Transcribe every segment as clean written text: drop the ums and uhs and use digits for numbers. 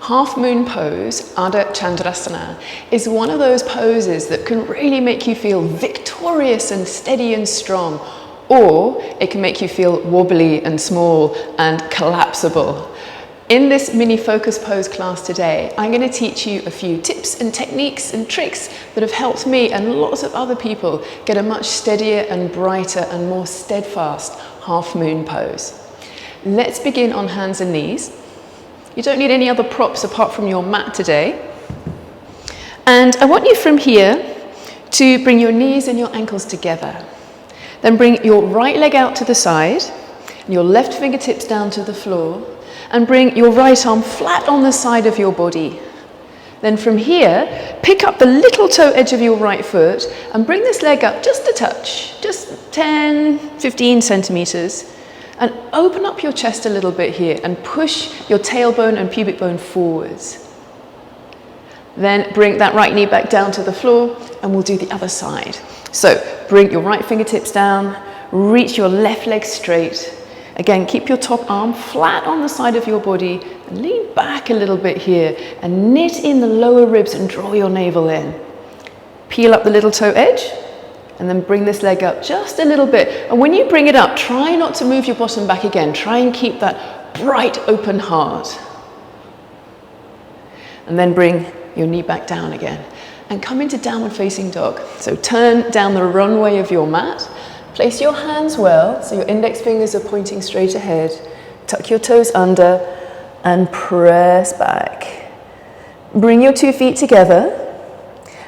Half moon pose, Ardha Chandrasana, is one of those poses that can really make you feel victorious and steady and strong, or it can make you feel wobbly and small and collapsible. In this mini focus pose class today, I'm going to teach you a few tips and techniques and tricks that have helped me and lots of other people get a much steadier and brighter and more steadfast half moon pose. Let's begin on hands and knees. You don't need any other props apart from your mat today. And I want you from here to bring your knees and your ankles together. Then bring your right leg out to the side, and your left fingertips down to the floor, and bring your right arm flat on the side of your body. Then from here, pick up the little toe edge of your right foot and bring this leg up just a touch, just 10, 15 centimeters. And open up your chest a little bit here and push your tailbone and pubic bone forwards. Then bring that right knee back down to the floor and we'll do the other side. So bring your right fingertips down, reach your left leg straight. Again, keep your top arm flat on the side of your body and lean back a little bit here and knit in the lower ribs and draw your navel in. Peel up the little toe edge and then bring this leg up just a little bit. And when you bring it up, try not to move your bottom back again. Try and keep that bright open heart. And then bring your knee back down again and come into downward facing dog. So turn down the runway of your mat. Place your hands well, so your index fingers are pointing straight ahead. Tuck your toes under and press back. Bring your 2 feet together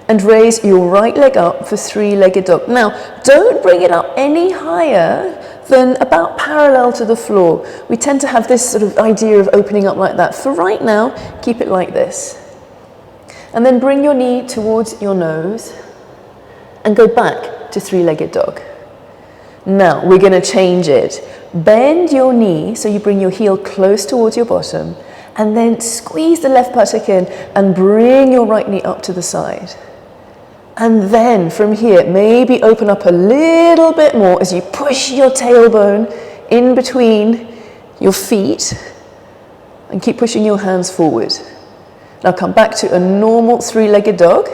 and raise your right leg up for three-legged dog. Now, don't bring it up any higher than about parallel to the floor. We tend to have this sort of idea of opening up like that. For right now, keep it like this. And then bring your knee towards your nose and go back to three-legged dog. Now, we're going to change it. Bend your knee so you bring your heel close towards your bottom and then squeeze the left buttock in and bring your right knee up to the side. And then from here, maybe open up a little bit more as you push your tailbone in between your feet and keep pushing your hands forward. Now come back to a normal three-legged dog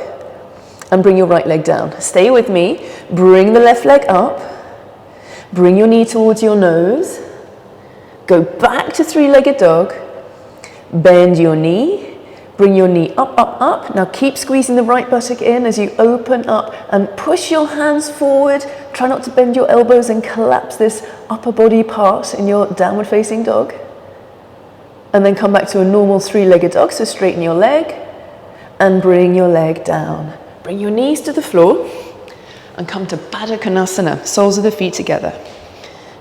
and bring your right leg down. Stay with me. Bring the left leg up. Bring your knee towards your nose. Go back to three-legged dog. Bend your knee. Bring your knee up, up, up. Now keep squeezing the right buttock in as you open up and push your hands forward. Try not to bend your elbows and collapse this upper body part in your downward facing dog. And then come back to a normal three-legged dog. So straighten your leg and bring your leg down. Bring your knees to the floor. And come to Badakanasana, soles of the feet together.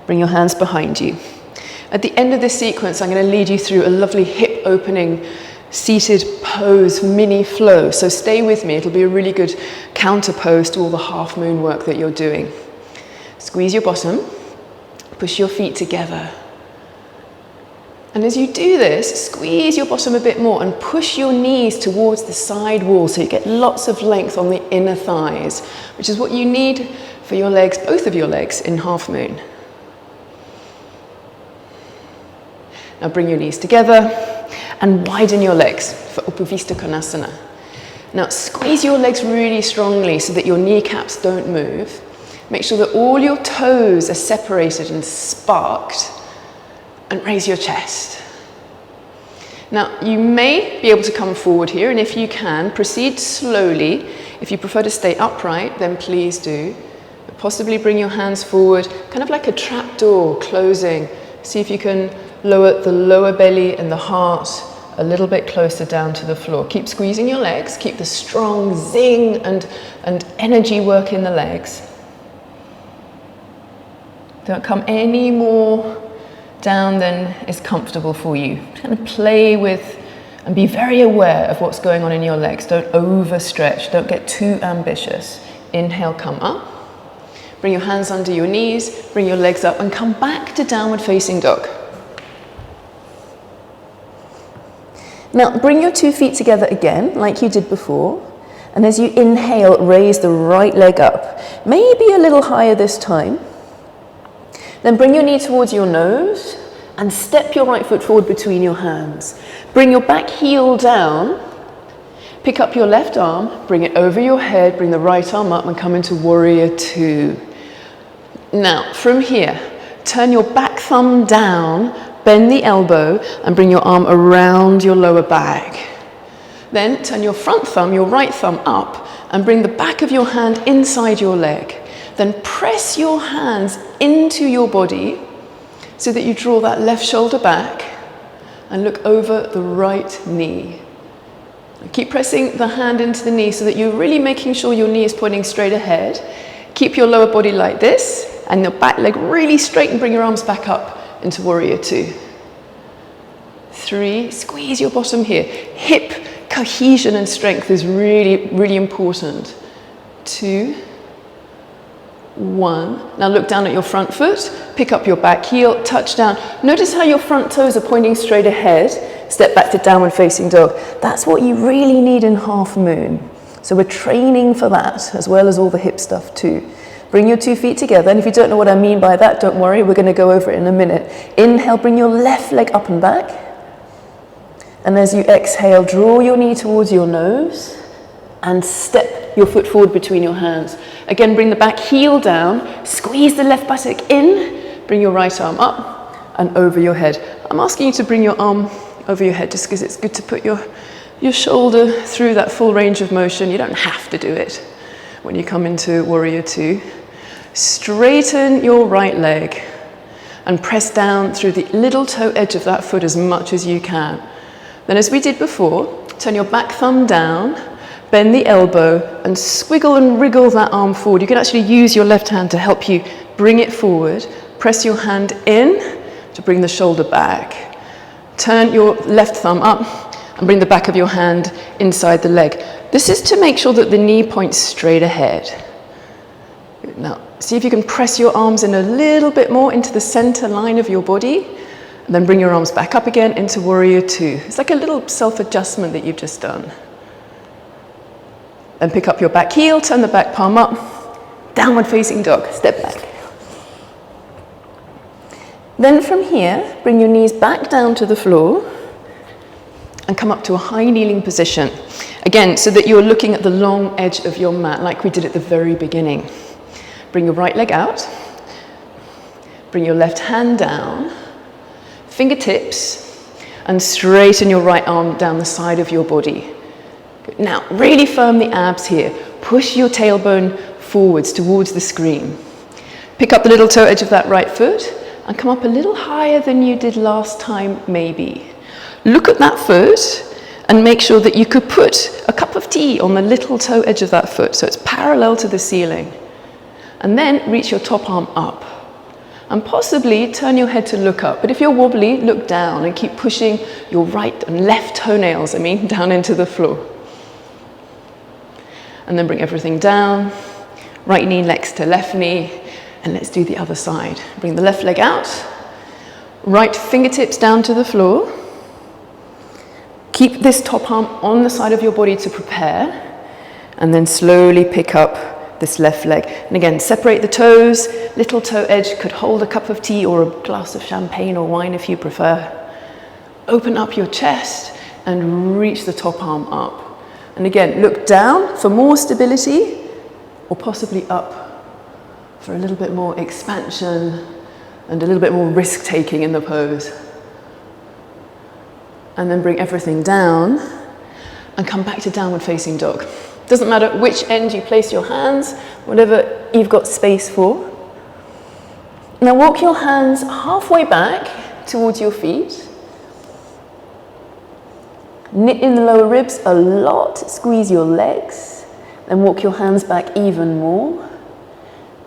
Bring your hands behind you. At the end of this sequence, I'm going to lead you through a lovely hip opening seated pose, mini flow. So stay with me. It'll be a really good counter pose to all the half moon work that you're doing. Squeeze your bottom, push your feet together. And as you do this, squeeze your bottom a bit more and push your knees towards the side wall so you get lots of length on the inner thighs, which is what you need for your legs, both of your legs, in half moon. Now bring your knees together and widen your legs for Upavista Konasana. Now squeeze your legs really strongly so that your kneecaps don't move. Make sure that all your toes are separated and sparked. And raise your chest. Now, you may be able to come forward here, and if you can, proceed slowly. If you prefer to stay upright, then please do. But possibly bring your hands forward, kind of like a trap door closing. See if you can lower the lower belly and the heart a little bit closer down to the floor. Keep squeezing your legs, keep the strong zing and energy work in the legs. Don't come any more down than is comfortable for you. Just kind of play with and be very aware of what's going on in your legs. Don't overstretch, don't get too ambitious. Inhale, come up. Bring your hands under your knees, bring your legs up and come back to downward facing dog. Now bring your 2 feet together again, like you did before. And as you inhale, raise the right leg up. Maybe a little higher this time. Then bring your knee towards your nose and step your right foot forward between your hands. Bring your back heel down, pick up your left arm, bring it over your head, bring the right arm up and come into Warrior Two. Now, from here, turn your back thumb down, bend the elbow and bring your arm around your lower back. Then turn your front thumb, your right thumb up and bring the back of your hand inside your leg. Then press your hands into your body so that you draw that left shoulder back and look over the right knee. Keep pressing the hand into the knee so that you're really making sure your knee is pointing straight ahead. Keep your lower body like this and your back leg really straight and bring your arms back up into Warrior Two. 3, squeeze your bottom here. Hip cohesion and strength is really, really important. 2, 1. Now look down at your front foot, pick up your back heel, touch down. Notice how your front toes are pointing straight ahead. Step back to downward facing dog. That's what you really need in half moon. So we're training for that as well as all the hip stuff too. Bring your 2 feet together, and if you don't know what I mean by that, don't worry, we're going to go over it in a minute. Inhale, bring your left leg up and back. And as you exhale, draw your knee towards your nose and step your foot forward between your hands. Again, bring the back heel down, squeeze the left buttock in, bring your right arm up and over your head. I'm asking you to bring your arm over your head just because it's good to put your shoulder through that full range of motion. You don't have to do it when you come into Warrior Two. Straighten your right leg and press down through the little toe edge of that foot as much as you can. Then, as we did before, turn your back thumb down, bend the elbow and squiggle and wriggle that arm forward. You can actually use your left hand to help you bring it forward. Press your hand in to bring the shoulder back. Turn your left thumb up and bring the back of your hand inside the leg. This is to make sure that the knee points straight ahead. Now, see if you can press your arms in a little bit more into the center line of your body, and then bring your arms back up again into Warrior Two. It's like a little self-adjustment that you've just done. Then pick up your back heel, turn the back palm up, downward facing dog, step back. Then from here, bring your knees back down to the floor and come up to a high kneeling position. Again, so that you're looking at the long edge of your mat like we did at the very beginning. Bring your right leg out, bring your left hand down, fingertips, and straighten your right arm down the side of your body. Good. Now, really firm the abs here. Push your tailbone forwards towards the screen. Pick up the little toe edge of that right foot and come up a little higher than you did last time, maybe. Look at that foot and make sure that you could put a cup of tea on the little toe edge of that foot so it's parallel to the ceiling. And then reach your top arm up. And possibly turn your head to look up. But if you're wobbly, look down and keep pushing your right and left toenails, down into the floor. And then bring everything down. Right knee next to left knee. And let's do the other side. Bring the left leg out. Right fingertips down to the floor. Keep this top arm on the side of your body to prepare. And then slowly pick up this left leg. And again, separate the toes. Little toe edge could hold a cup of tea or a glass of champagne or wine if you prefer. Open up your chest and reach the top arm up. And again, look down for more stability or possibly up for a little bit more expansion and a little bit more risk-taking in the pose. And then bring everything down and come back to downward facing dog. Doesn't matter which end you place your hands, whatever you've got space for. Now walk your hands halfway back towards your feet. Knit in the lower ribs a lot, squeeze your legs. Then walk your hands back even more.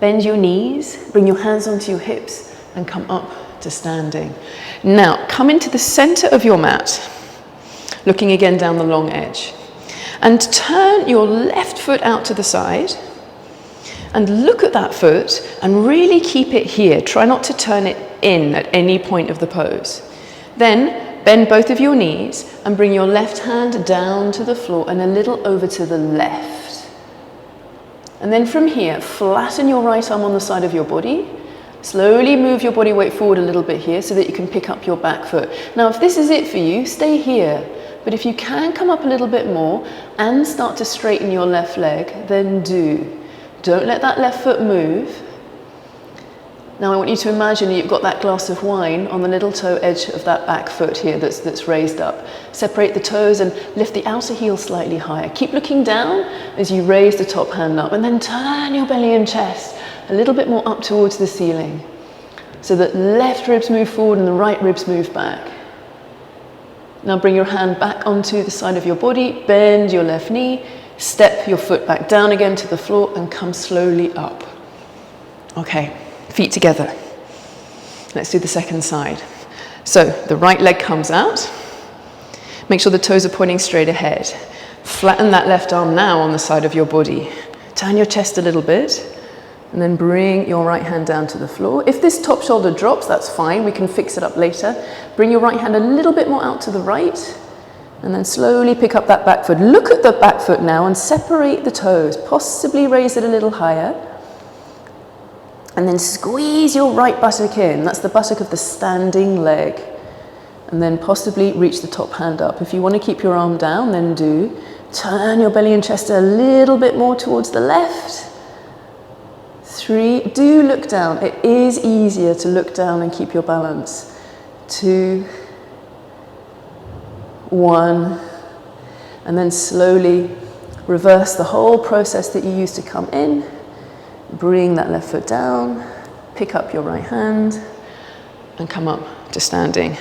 Bend your knees, bring your hands onto your hips and come up to standing. Now come into the center of your mat, looking again down the long edge. And turn your left foot out to the side and look at that foot and really keep it here. Try not to turn it in at any point of the pose. Then bend both of your knees and bring your left hand down to the floor and a little over to the left. And then from here, flatten your right arm on the side of your body Slowly move your body weight forward a little bit here so that you can pick up your back foot. Now, if this is it for you, stay here. But if you can come up a little bit more and start to straighten your left leg, then do. Don't let that left foot move. Now I want you to imagine you've got that glass of wine on the little toe edge of that back foot here that's raised up. Separate the toes and lift the outer heel slightly higher. Keep looking down as you raise the top hand up, and then turn your belly and chest a little bit more up towards the ceiling so that left ribs move forward and the right ribs move back. Now bring your hand back onto the side of your body, bend your left knee, step your foot back down again to the floor and come slowly up. Okay. Feet together. Let's do the second side. So the right leg comes out. Make sure the toes are pointing straight ahead. Flatten that left arm now on the side of your body. Turn your chest a little bit and then bring your right hand down to the floor. If this top shoulder drops, that's fine. We can fix it up later. Bring your right hand a little bit more out to the right and then slowly pick up that back foot. Look at the back foot now and separate the toes. Possibly raise it a little higher. And then squeeze your right buttock in. That's the buttock of the standing leg. And then possibly reach the top hand up. If you want to keep your arm down, then do. Turn your belly and chest a little bit more towards the left. 3, do look down. It is easier to look down and keep your balance. 2, 1. And then slowly reverse the whole process that you used to come in. Bring that left foot down, pick up your right hand, and come up to standing.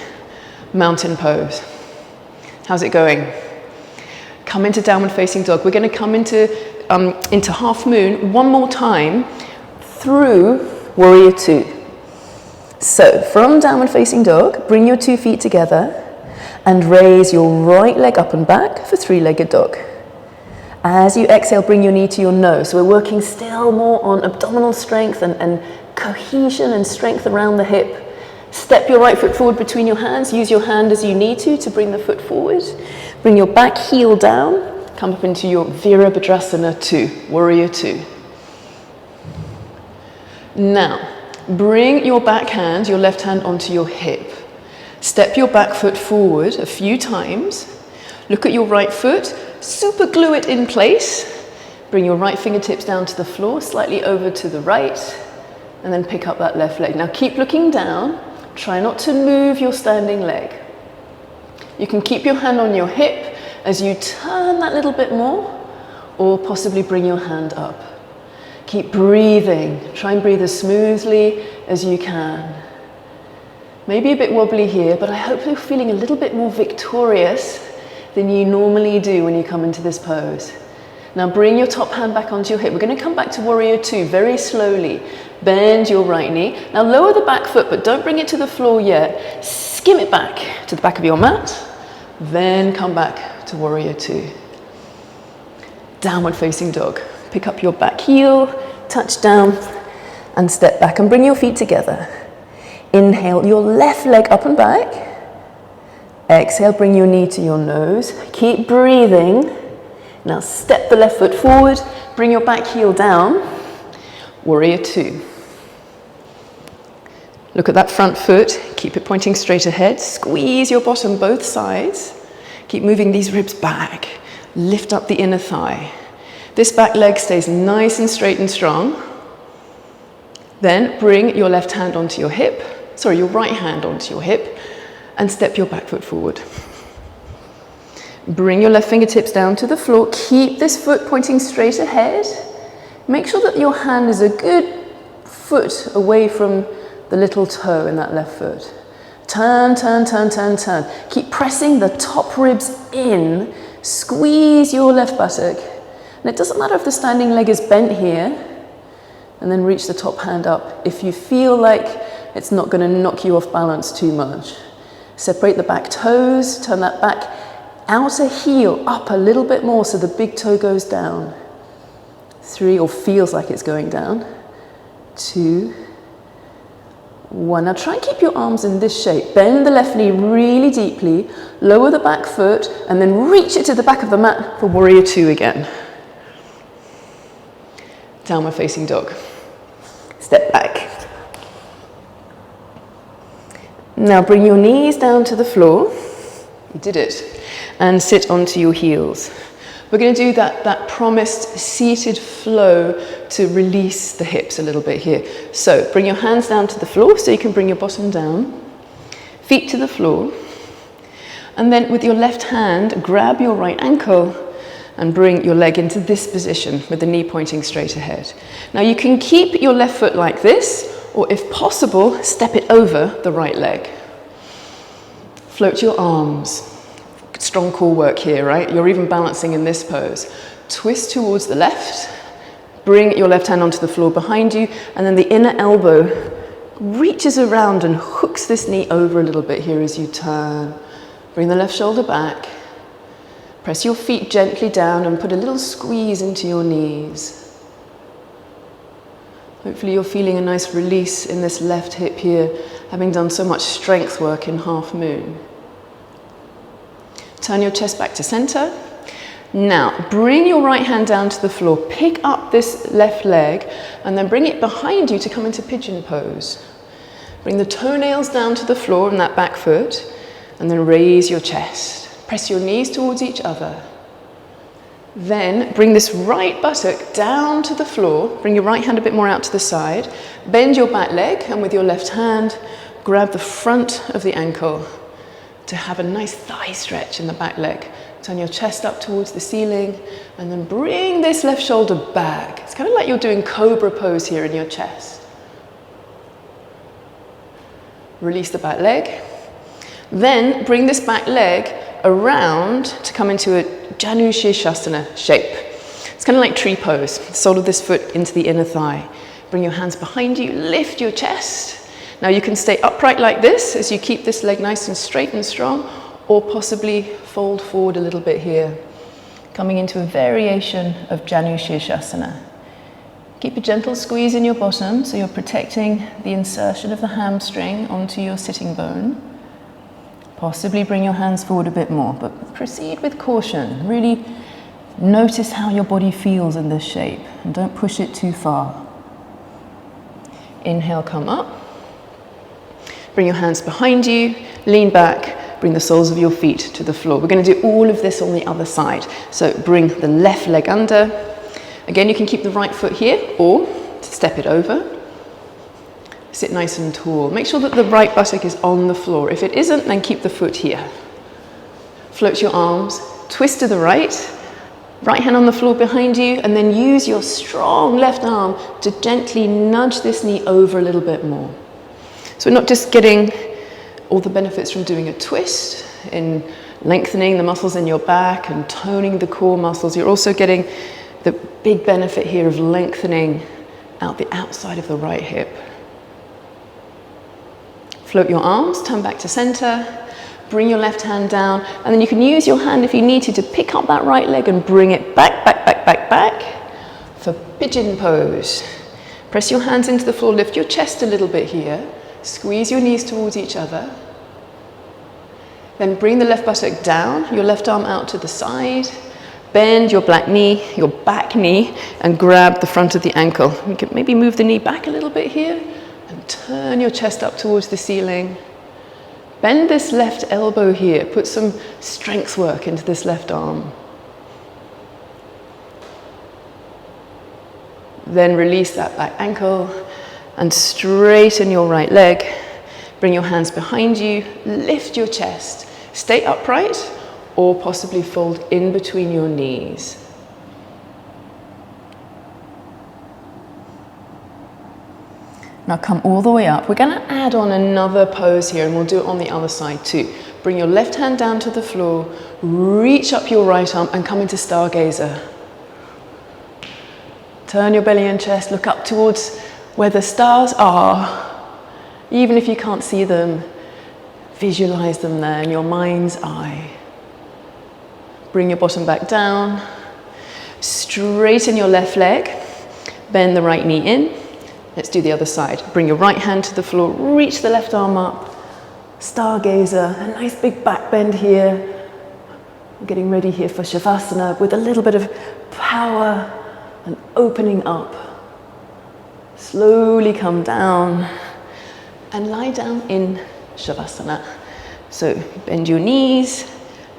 Mountain pose. How's it going? Come into downward facing dog. We're going to come into half moon one more time through warrior 2. So from downward facing dog, bring your 2 feet together and raise your right leg up and back for 3-legged dog. As you exhale, bring your knee to your nose. So we're working still more on abdominal strength and cohesion and strength around the hip. Step your right foot forward between your hands. Use your hand as you need to bring the foot forward. Bring your back heel down. Come up into your Virabhadrasana 2, warrior 2. Now, bring your back hand, your left hand onto your hip. Step your back foot forward a few times. Look at your right foot. Super glue it in place. Bring your right fingertips down to the floor, slightly over to the right, and then pick up that left leg. Now keep looking down. Try not to move your standing leg. You can keep your hand on your hip as you turn that little bit more, or possibly bring your hand up. Keep breathing. Try and breathe as smoothly as you can. Maybe a bit wobbly here, but I hope you're feeling a little bit more victorious than you normally do when you come into this pose. Now bring your top hand back onto your hip. We're going to come back to warrior 2 very slowly. Bend your right knee. Now lower the back foot, but don't bring it to the floor yet. Skim it back to the back of your mat. Then come back to warrior 2. Downward facing dog. Pick up your back heel, touch down, and step back and bring your feet together. Inhale your left leg up and back. Exhale, bring your knee to your nose. Keep breathing. Now step the left foot forward, bring your back heel down. Warrior 2. Look at that front foot, keep it pointing straight ahead. Squeeze your bottom both sides. Keep moving these ribs back. Lift up the inner thigh. This back leg stays nice and straight and strong. Then bring your left hand onto your hip, your right hand onto your hip, and step your back foot forward. Bring your left fingertips down to the floor. Keep this foot pointing straight ahead. Make sure that your hand is a good foot away from the little toe in that left foot. Turn, turn, turn, turn, turn. Keep pressing the top ribs in. Squeeze your left buttock. And it doesn't matter if the standing leg is bent here. And then reach the top hand up if you feel like it's not going to knock you off balance too much. Separate the back toes, turn that back outer heel up a little bit more so the big toe goes down. 3, or feels like it's going down. 2, 1. Now try and keep your arms in this shape. Bend the left knee really deeply, lower the back foot, and then reach it to the back of the mat for warrior 2 again. Downward facing dog. Step back. Now bring your knees down to the floor. You did it. And sit onto your heels. We're going to do that promised seated flow to release the hips a little bit here. So bring your hands down to the floor so you can bring your bottom down. Feet to the floor. And then with your left hand, grab your right ankle and bring your leg into this position with the knee pointing straight ahead. Now you can keep your left foot like this, or if possible, step it over the right leg. Float your arms. Strong core work here, right? You're even balancing in this pose. Twist towards the left. Bring your left hand onto the floor behind you, and then the inner elbow reaches around and hooks this knee over a little bit here as you turn. Bring the left shoulder back. Press your feet gently down and put a little squeeze into your knees. Hopefully you're feeling a nice release in this left hip here, having done so much strength work in half moon. Turn your chest back to center. Now, bring your right hand down to the floor, pick up this left leg, and then bring it behind you to come into Pigeon Pose. Bring the toenails down to the floor and that back foot, and then raise your chest. Press your knees towards each other. Then bring this right buttock down to the floor. Bring your right hand a bit more out to the side. Bend your back leg, and with your left hand, grab the front of the ankle to have a nice thigh stretch in the back leg. Turn your chest up towards the ceiling, and then bring this left shoulder back. It's kind of like you're doing cobra pose here in your chest. Release the back leg. Then bring this back leg around to come into a Janushirsasana shape. It's kind of like tree pose. Sole of this foot into the inner thigh. Bring your hands behind you, lift your chest. Now you can stay upright like this as you keep this leg nice and straight and strong, or possibly fold forward a little bit here, coming into a variation of Janushirsasana. Keep a gentle squeeze in your bottom so you're protecting the insertion of the hamstring onto your sitting bone. Possibly bring your hands forward a bit more, but proceed with caution. Really notice how your body feels in this shape and don't push it too far. Inhale, come up. Bring your hands behind you, lean back, bring the soles of your feet to the floor. We're going to do all of this on the other side. So bring the left leg under. Again, you can keep the right foot here or step it over. Sit nice and tall. Make sure that the right buttock is on the floor. If it isn't, then keep the foot here. Float your arms, twist to the right hand on the floor behind you, and then use your strong left arm to gently nudge this knee over a little bit more. So we're not just getting all the benefits from doing a twist in lengthening the muscles in your back and toning the core muscles, you're also getting the big benefit here of lengthening out the outside of the right hip. Float your arms, turn back to center, bring your left hand down, and then you can use your hand if you need to pick up that right leg and bring it back for Pigeon Pose. Press your hands into the floor, lift your chest a little bit here, squeeze your knees towards each other. Then bring the left buttock down, your left arm out to the side, bend your back knee, and grab the front of the ankle. You can maybe move the knee back a little bit here, and turn your chest up towards the ceiling. Bend this left elbow here. Put some strength work into this left arm. Then release that back ankle and straighten your right leg. Bring your hands behind you. Lift your chest. Stay upright or possibly fold in between your knees. Now come all the way up. We're going to add on another pose here, and we'll do it on the other side too. Bring your left hand down to the floor, reach up your right arm and come into Stargazer. Turn your belly and chest, look up towards where the stars are. Even if you can't see them, visualize them there in your mind's eye. Bring your bottom back down. Straighten your left leg, bend the right knee in. Let's do the other side. Bring your right hand to the floor, reach the left arm up, Stargazer, a nice big back bend here. We're getting ready here for Shavasana with a little bit of power and opening up. Slowly come down and lie down in Shavasana. So bend your knees,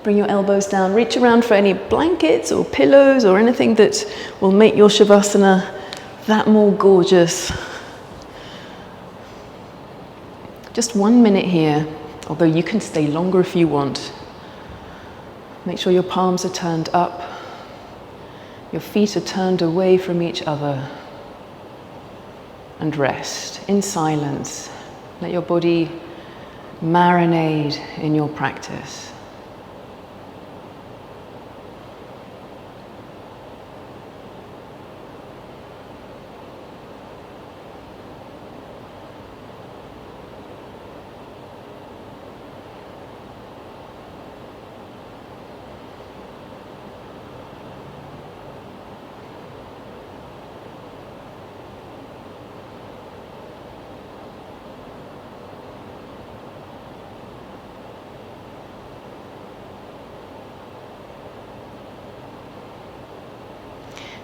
bring your elbows down, reach around for any blankets or pillows or anything that will make your Shavasana that more gorgeous. Just 1 minute here, although you can stay longer if you want. Make sure your palms are turned up, your feet are turned away from each other, and rest in silence. Let your body marinate in your practice.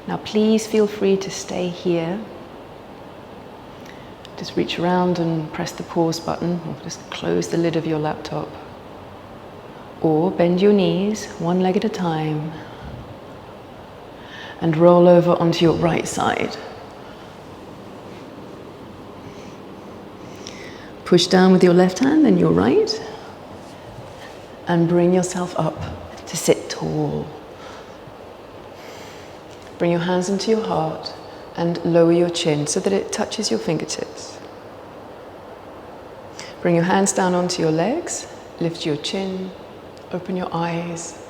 Now please feel free to stay here. Just reach around and press the pause button, or just close the lid of your laptop. Or bend your knees, one leg at a time, and roll over onto your right side. Push down with your left hand, then your right, and bring yourself up to sit tall. Bring your hands into your heart and lower your chin so that it touches your fingertips. Bring your hands down onto your legs, lift your chin, open your eyes.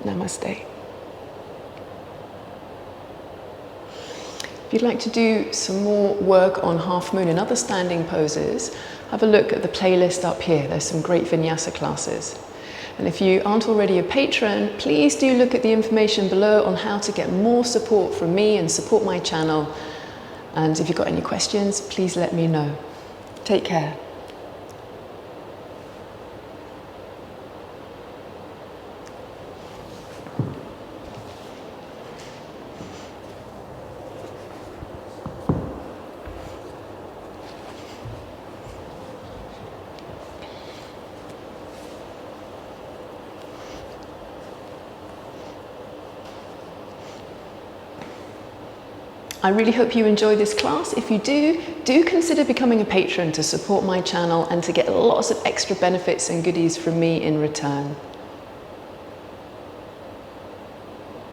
Namaste. If you'd like to do some more work on half moon and other standing poses, have a look at the playlist up here. There's some great vinyasa classes. And if you aren't already a patron, please do look at the information below on how to get more support from me and support my channel. And if you've got any questions, please let me know. Take care. I really hope you enjoy this class. If you do consider becoming a patron to support my channel and to get lots of extra benefits and goodies from me in return.